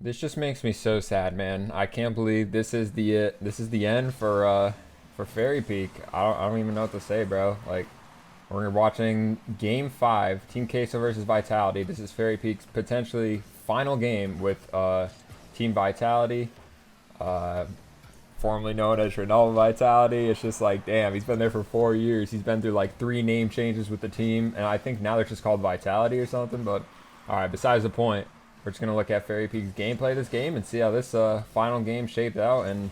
This just makes me so sad, man. I can't believe this is the end for Fairy Peak. I don't even know what to say, bro. Like we're watching Game 5, Team Queso versus Vitality. This is Fairy Peak's potentially final game with Team Vitality, uh, formerly known as Ronaldo Vitality. It's just like, damn, he's been there for 4 years. He's been through like three name changes with the team, and I think now they're just called Vitality or something. But all right, besides the point. We're just gonna look at Fairy Peak's gameplay this game and see how this final game shaped out and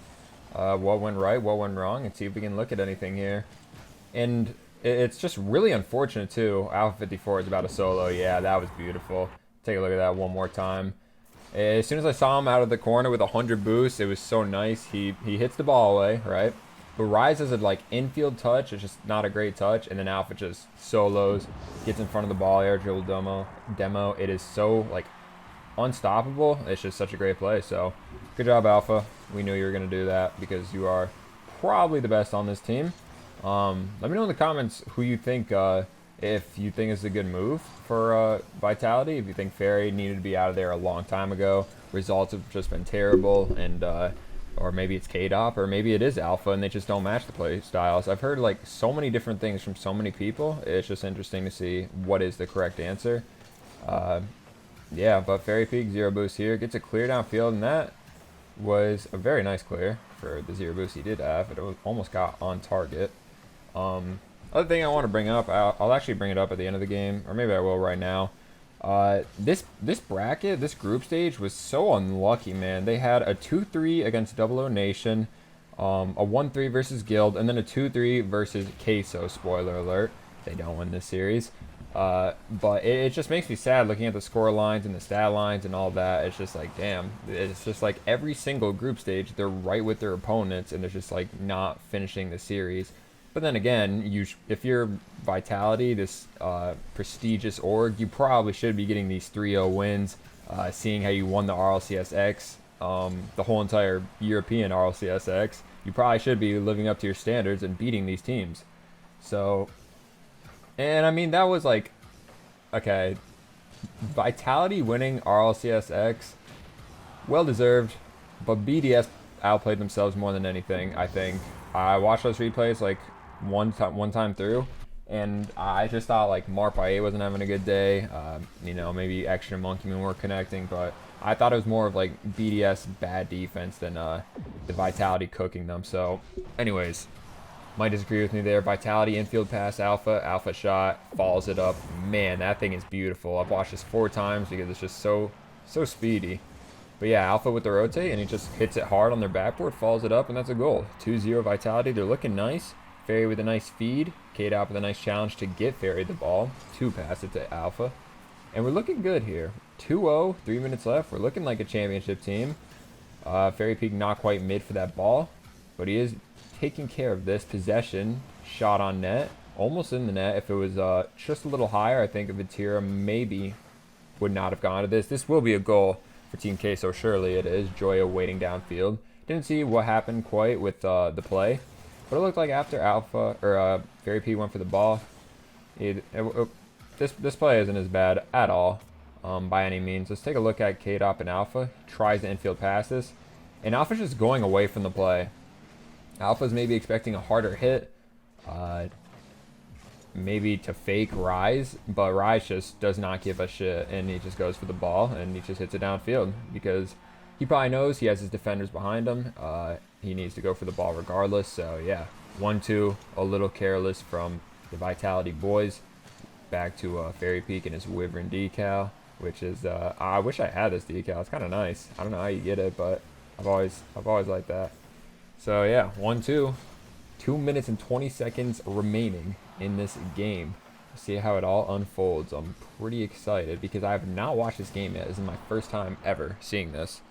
what went right, what went wrong, and see if we can look at anything here. And it's just really unfortunate too. Alpha 54 is about a solo. Yeah, that was beautiful. Take a look at that one more time. As soon as I saw him out of the corner with 100 boosts, it was so nice. He hits the ball away, right? But Rise has a like infield touch. It's just not a great touch. And then Alpha just solos, gets in front of the ball, air dribble demo. It is so like unstoppable. It's just such a great play. So good job, Alpha. We knew you were going to do that because you are probably the best on this team. Let me know in the comments who you think, if you think it's a good move for Vitality, if you think Fairy needed to be out of there a long time ago. Results have just been terrible, and or maybe it's K-Dop, or maybe it is Alpha and they just don't match the play styles. I've heard like so many different things from so many people. It's just interesting to see what is the correct answer. Yeah, but Fairy Peak, zero boost here. Gets a clear downfield, and that was a very nice clear for the zero boost he did have. It almost got on target. Other thing I want to bring up, I'll actually bring it up at the end of the game, or maybe I will right now. This bracket, this group stage was so unlucky, man. They had a 2-3 against Double O Nation, a 1-3 versus Guild, and then a 2-3 versus Queso. Spoiler alert, they don't win this series. But it just makes me sad looking at the score lines and the stat lines and all that. It's just like, damn, it's just like every single group stage, they're right with their opponents, and they're just like not finishing the series. But then again, if you're Vitality, this prestigious org, you probably should be getting these 3-0 wins, seeing how you won the RLCSX, the whole entire European RLCSX. You probably should be living up to your standards and beating these teams. So, and I mean, that was like, okay, Vitality winning RLCSX, well deserved, but BDS outplayed themselves more than anything, I think. I watched those replays like one time through, and I just thought like Marpae wasn't having a good day. You know, maybe Extra and Monkey Moon were connecting, but I thought it was more of like BDS bad defense than the Vitality cooking them. So, anyways, might disagree with me there. Vitality infield pass, Alpha shot, follows it up. Man, that thing is beautiful. I've watched this 4 times because it's just so speedy. But yeah, Alpha with the rotate, and he just hits it hard on their backboard, follows it up, and that's a goal. 2-0 Vitality. They're looking nice. Fairy with a nice feed. K-Dop with a nice challenge to get Fairy the ball. 2 pass it to Alpha. And we're looking good here. 2-0, 3 minutes left. We're looking like a championship team. Fairy Peak not quite mid for that ball, but he is taking care of this possession. Shot on net. Almost in the net. If it was just a little higher, I think Vatira maybe would not have gone to this. This will be a goal for Team Queso, surely it is. Joya waiting downfield. Didn't see what happened quite with the play, but it looked like after Alpha or Fairy P went for the ball, this play isn't as bad at all by any means. Let's take a look at K-Dop and Alpha. Tries the infield passes, and Alpha's just going away from the play. Alpha's maybe expecting a harder hit, maybe to fake Rise, but Rise just does not give a shit, and he just goes for the ball, and he just hits it downfield because he probably knows he has his defenders behind him. He needs to go for the ball regardless. So yeah, 1-2, a little careless from the Vitality boys. Back to Fairy Peak and his Wyvern decal, which is I wish I had this decal. It's kind of nice. I don't know how you get it, but I've always liked that. So yeah, 1-2. 2 minutes and 20 seconds remaining in this game. See how it all unfolds. I'm pretty excited because I have not watched this game yet. This is my first time ever seeing this.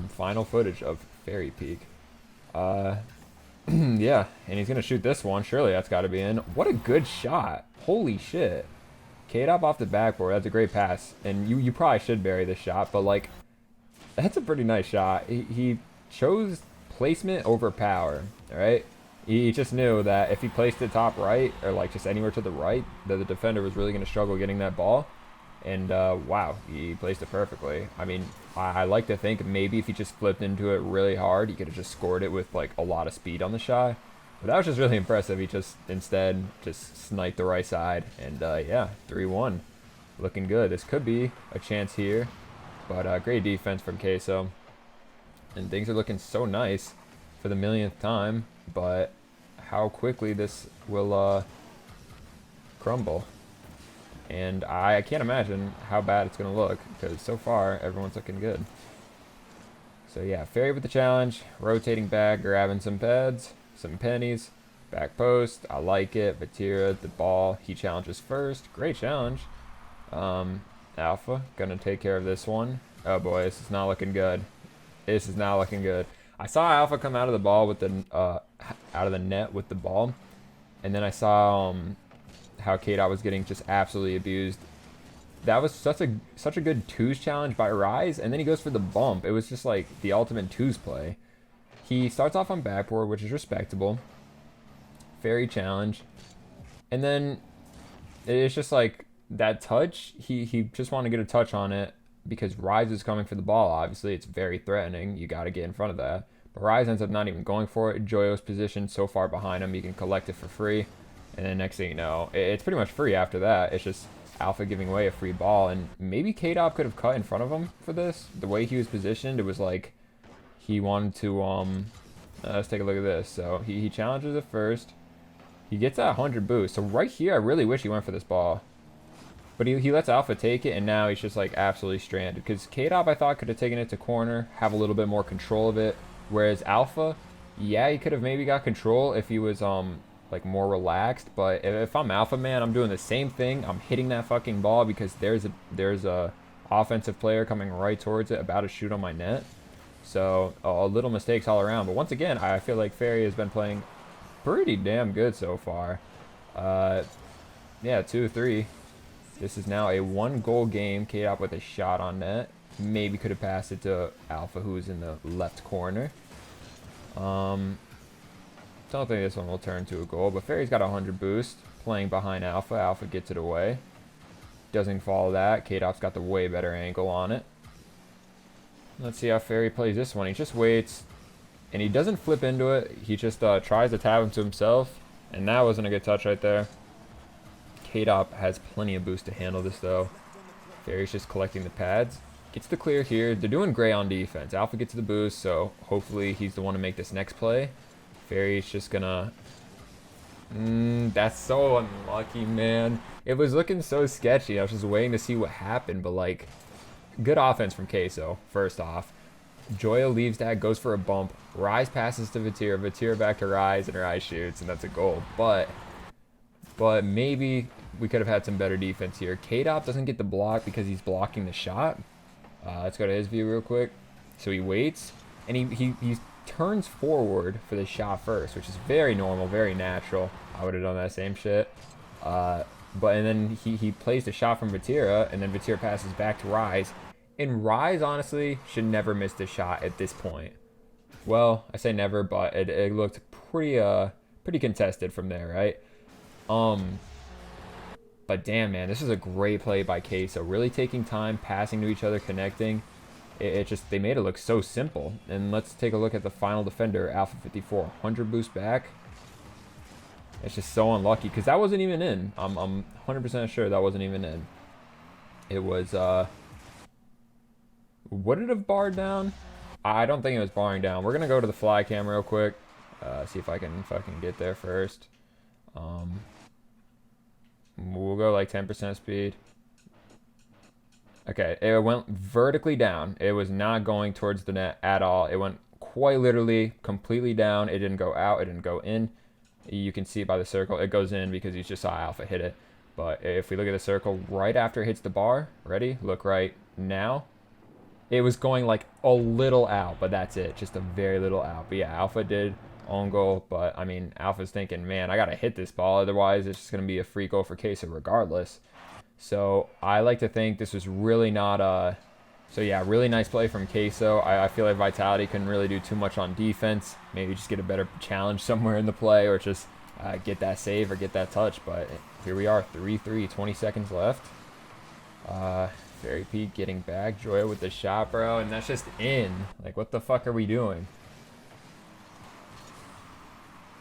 Final footage of Fairy Peak. Yeah, and he's gonna shoot this one. Surely that's got to be in. What a good shot! Holy shit! K-Dop off the backboard. That's a great pass, and you probably should bury this shot, but like, that's a pretty nice shot. He chose placement over power. All right, he just knew that if he placed it top right or like just anywhere to the right, that the defender was really going to struggle getting that ball. And wow, he placed it perfectly. I mean, I like to think maybe if he just flipped into it really hard, he could have just scored it with like a lot of speed on the shot. But that was just really impressive. He just instead just sniped the right side. And yeah, 3-1. Looking good. This could be a chance here. But great defense from Queso. And things are looking so nice for the millionth time. But how quickly this will crumble. And I can't imagine how bad it's going to look, because so far, everyone's looking good. So yeah, Fairy with the challenge, rotating back, grabbing some pads, some pennies, back post, I like it. Vatira, the ball, he challenges first. Great challenge. Alpha, going to take care of this one. Oh boy, this is not looking good. This is not looking good. I saw Alpha come out of the ball with the, out of the net with the ball. And then I saw, how K-Dot was getting just absolutely abused. That was such a good twos challenge by Rise, and then he goes for the bump. It was just like the ultimate twos play. He starts off on backboard, which is respectable. Fairy challenge. And then it's just like that touch, he just wanted to get a touch on it because Rise is coming for the ball. Obviously, it's very threatening. You got to get in front of that. But Rise ends up not even going for it. Joyo's positioned so far behind him, he can collect it for free. And then next thing you know, it's pretty much free after that. It's just Alpha giving away a free ball. And maybe K-Dop could have cut in front of him for this. The way he was positioned, it was like he wanted to, let's take a look at this. So he challenges it first. He gets that 100 boost. So right here, I really wish he went for this ball. But he lets Alpha take it, and now he's just like absolutely stranded. Because K-Dop, I thought, could have taken it to corner, have a little bit more control of it. Whereas Alpha, yeah, he could have maybe got control if he was, like more relaxed. But if I'm Alpha, man, I'm doing the same thing. I'm hitting that fucking ball because there's a offensive player coming right towards it, about to shoot on my net. So little mistakes all around. But once again, I feel like Fairy has been playing pretty damn good so far. Yeah, 2-3. This is now a 1-goal game. K-Dop with a shot on net. Maybe could have passed it to Alpha, who is in the left corner. Don't think this one will turn to a goal, but Fairy's got a 100 boost, playing behind Alpha. Alpha gets it away. Doesn't follow that. K-Dop's got the way better angle on it. Let's see how Fairy plays this one. He just waits, and he doesn't flip into it. He just tries to tap him to himself, and that wasn't a good touch right there. K-Dop has plenty of boost to handle this, though. Fairy's just collecting the pads. Gets the clear here. They're doing great on defense. Alpha gets the boost, so hopefully he's the one to make this next play. Fairy's just gonna... that's so unlucky, man. It was looking so sketchy. I was just waiting to see what happened, but like, good offense from Queso, first off. Joya leaves that, goes for a bump. Rise passes to Vatira. Vatira back to Rise, and Rise shoots, and that's a goal. But maybe we could have had some better defense here. K-Dop doesn't get the block because he's blocking the shot. Let's go to his view real quick. So he waits, and he turns forward for the shot first, which is very normal, very natural. I would have done that same shit. And then he plays the shot from Vatira, and then Vatira passes back to Rise. And Rise, honestly, should never miss the shot at this point. Well, I say never, but it looked pretty contested from there, right? But damn, man, this is a great play by Queso. Really taking time, passing to each other, connecting. It just, they made it look so simple. And let's take a look at the final defender, Alpha 54. 100 boost back. It's just so unlucky, because that wasn't even in. I'm 100% sure that wasn't even in. It was, would it have barred down? I don't think it was barring down. We're going to go to the fly cam real quick. See if I can fucking get there first. We'll go like 10% speed. Okay, it went vertically down. It was not going towards the net at all. It went quite literally completely down. It didn't go out. It didn't go in. You can see by the circle. It goes in because you just saw Alpha hit it. But if we look at the circle right after it hits the bar, ready? Look right now. It was going like a little out, but that's it. Just a very little out. But yeah, Alpha did own goal. But I mean, Alpha's thinking, man, I got to hit this ball. Otherwise, it's just going to be a free goal for Queso regardless. So I like to think this was really not a... So yeah, really nice play from Queso. I feel like Vitality couldn't really do too much on defense. Maybe just get a better challenge somewhere in the play, or just get that save or get that touch. But here we are, 3-3, 20 seconds left. Fairy Peak getting back. Joya with the shot, bro. And that's just in. Like, what the fuck are we doing?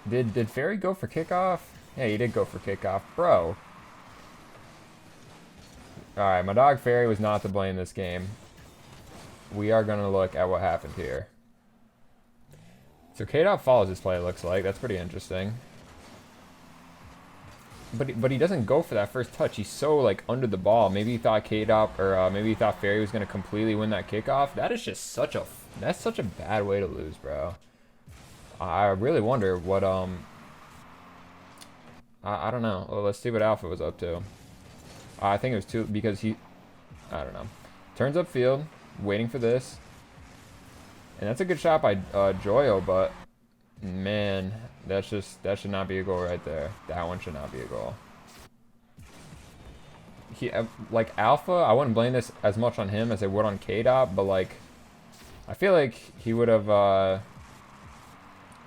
Did Fairy go for kickoff? Yeah, he did go for kickoff. Bro. Alright, my dog Fairy was not to blame this game. We are going to look at what happened here. So K-Dot follows his play, it looks like. That's pretty interesting. But he doesn't go for that first touch. He's so, like, under the ball. Maybe he thought K-Dot, or maybe he thought Fairy was going to completely win that kickoff. That is just such a... That's such a bad way to lose, bro. I really wonder what, I don't know. Well, let's see what Alpha was up to. I think it was two, because he... I don't know. Turns upfield, waiting for this. And that's a good shot by Joyo, but... Man, that should not be a goal right there. That one should not be a goal. Like, Alpha, I wouldn't blame this as much on him as I would on K-Dot, but, like... I feel like he would have,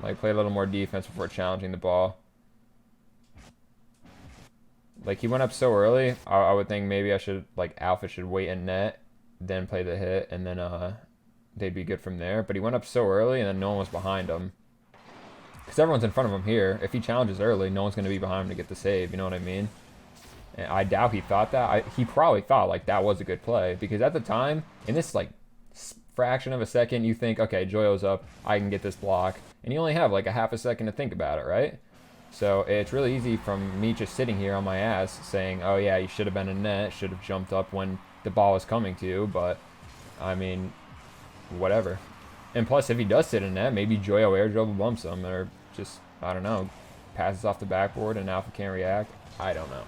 like, played a little more defense before challenging the ball. Like, he went up so early, I would think maybe I should, like, Alpha should wait in net, then play the hit, and then, they'd be good from there. But he went up so early, and then no one was behind him. Because everyone's in front of him here. If he challenges early, no one's going to be behind him to get the save, you know what I mean? And I doubt he thought that. He probably thought, like, that was a good play. Because at the time, in this, like, fraction of a second, you think, okay, Joyo's up, I can get this block. And you only have, like, a half a second to think about it, right? So it's really easy from me just sitting here on my ass saying, oh yeah, you should have been in net, should have jumped up when the ball was coming to you, but I mean, whatever. And plus, if he does sit in net, maybe Joyo air dribble bumps him, or just, I don't know, passes off the backboard and Alpha can't react. I don't know.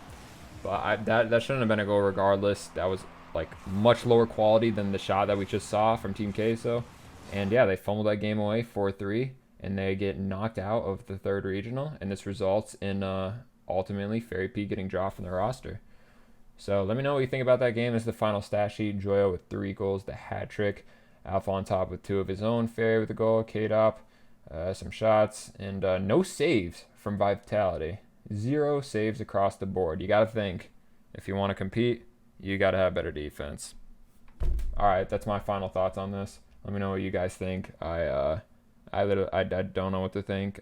But that shouldn't have been a goal regardless. That was like much lower quality than the shot that we just saw from Team Queso. And yeah, they fumbled that game away 4-3. And they get knocked out of the third regional, and this results in ultimately Fairy Peak getting dropped from the roster. So let me know what you think about that game. This is the final stat sheet. Joyo with 3 goals, the hat trick. Alpha on top with 2 of his own. Fairy with a goal. K-Dop, some shots, and no saves from Vitality. 0 saves across the board. You got to think, if you want to compete, you got to have better defense. All right, that's my final thoughts on this. Let me know what you guys think. I don't know what to think.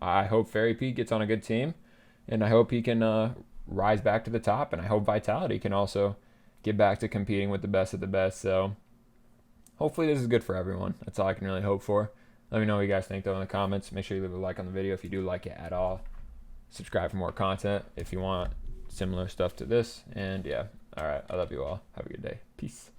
I hope Fairy Peak gets on a good team, and I hope he can rise back to the top, and I hope Vitality can also get back to competing with the best of the best. So hopefully this is good for everyone. That's all I can really hope for. Let me know what you guys think, though, in the comments. Make sure you leave a like on the video if you do like it at all. Subscribe for more content if you want similar stuff to this. And yeah, all right, I love you all. Have a good day. Peace.